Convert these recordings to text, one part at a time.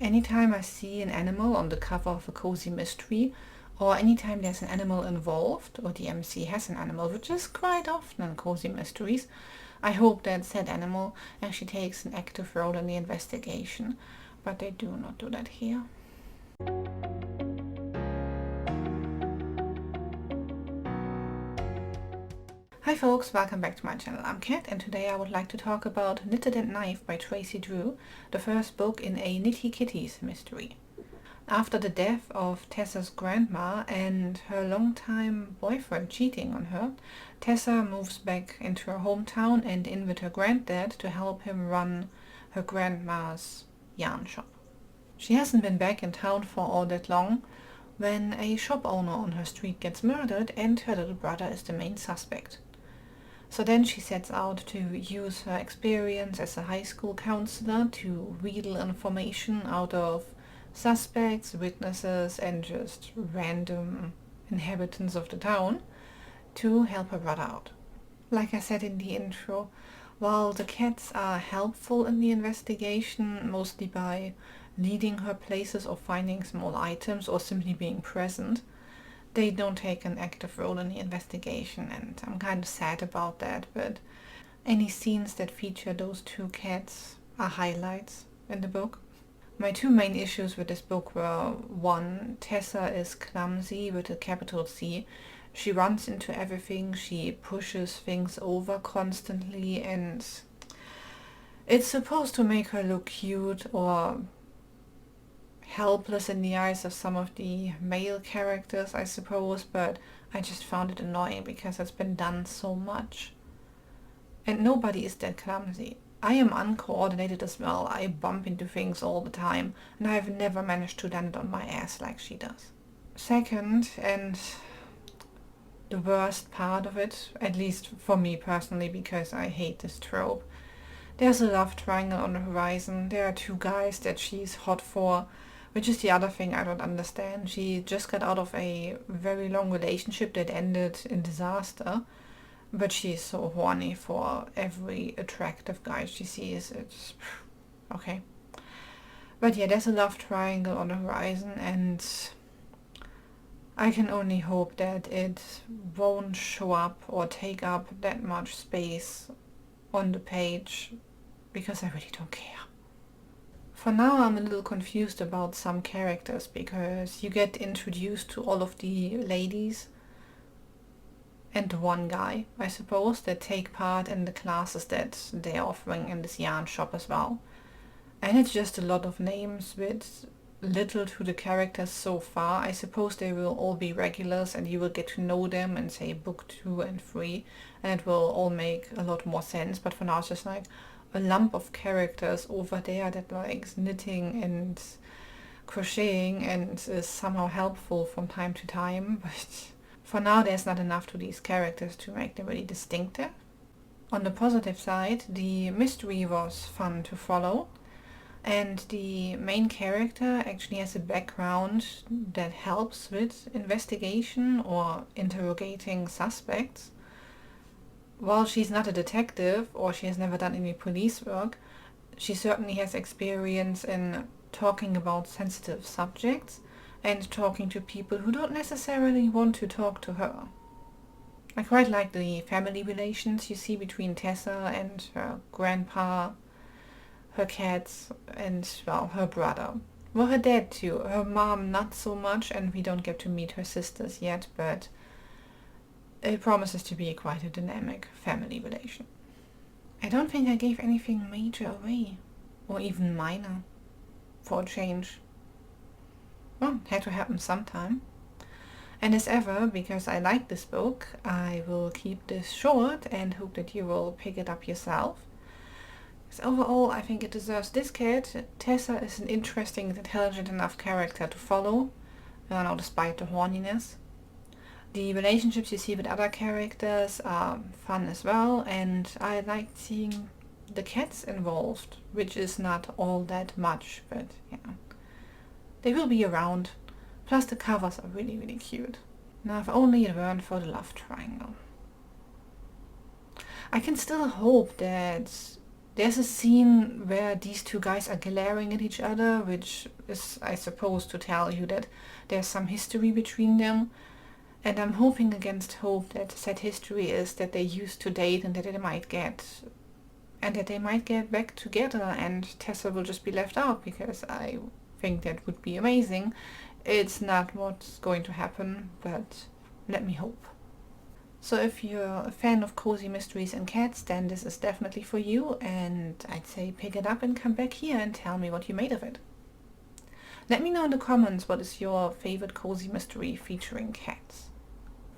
Anytime I see an animal on the cover of a cozy mystery, or anytime there's an animal involved, or the MC has an animal, which is quite often in cozy mysteries, I hope that said animal actually takes an active role in the investigation, but they do not do that here. Hi folks, welcome back to my channel. I'm Kat, and today I would like to talk about Knitted and Knife by Tracey Drew, the first book in a Knitty Kitties Mystery. After the death of Tessa's grandma and her longtime boyfriend cheating on her, Tessa moves back into her hometown and in with her granddad to help him run her grandma's yarn shop. She hasn't been back in town for all that long when a shop owner on her street gets murdered and her little brother is the main suspect. So then she sets out to use her experience as a high school counselor to wheedle information out of suspects, witnesses, and just random inhabitants of the town to help her brother out. Like I said in the intro, while the cats are helpful in the investigation, mostly by leading her places or finding small items or simply being present, they don't take an active role in the investigation, and I'm kind of sad about that, but any scenes that feature those two cats are highlights in the book. My two main issues with this book were, one, Tessa is clumsy with a capital C. She runs into everything, she pushes things over constantly, and it's supposed to make her look cute or helpless in the eyes of some of the male characters, I suppose, but I just found it annoying because it's been done so much. And nobody is that clumsy. I am uncoordinated as well. I bump into things all the time, and I've never managed to land on my ass like she does. Second, and the worst part of it, at least for me personally, because I hate this trope, there's a love triangle on the horizon. There are two guys that she's hot for, which is the other thing I don't understand. She just got out of a very long relationship that ended in disaster, but she's so horny for every attractive guy she sees. It's okay. But yeah, there's a love triangle on the horizon, and I can only hope that it won't show up or take up that much space on the page, because I really don't care. For now I'm a little confused about some characters, because you get introduced to all of the ladies and the one guy, I suppose, that take part in the classes that they're offering in this yarn shop as well. And it's just a lot of names with little to the characters so far. I suppose they will all be regulars and you will get to know them in, say, book 2 and 3, and it will all make a lot more sense. But for now it's just like a lump of characters over there that likes knitting and crocheting and is somehow helpful from time to time, but for now there's not enough to these characters to make them really distinctive. On the positive side, the mystery was fun to follow, and the main character actually has a background that helps with investigation or interrogating suspects. While she's not a detective or she has never done any police work, she certainly has experience in talking about sensitive subjects and talking to people who don't necessarily want to talk to her. I quite like the family relations you see between Tessa and her grandpa, her cats, and, well, her brother. Well, her dad too. Her mom not so much, and we don't get to meet her sisters yet, but it promises to be quite a dynamic family relation. I don't think I gave anything major away, or even minor, for a change. Well, had to happen sometime. And as ever, because I like this book, I will keep this short and hope that you will pick it up yourself. Because overall, I think it deserves this cat. Tessa is an interesting and intelligent enough character to follow, now despite the horniness. The relationships you see with other characters are fun as well, and I like seeing the cats involved, which is not all that much, but yeah, they will be around. Plus the covers are really, really cute. Now if only it weren't for the love triangle. I can still hope that There's a scene where these two guys are glaring at each other, which is, I suppose, to tell you that there's some history between them. And I'm hoping against hope that said history is that they used to date and that they might get back together and Tessa will just be left out, because I think that would be amazing. It's not what's going to happen, but let me hope. So if you're a fan of cozy mysteries and cats, then this is definitely for you, and I'd say pick it up and come back here and tell me what you made of it. Let me know in the comments what is your favorite cozy mystery featuring cats.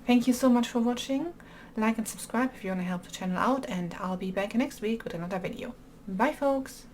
Thank you so much for watching. Like and subscribe if you want to help the channel out, and I'll be back next week with another video. Bye folks!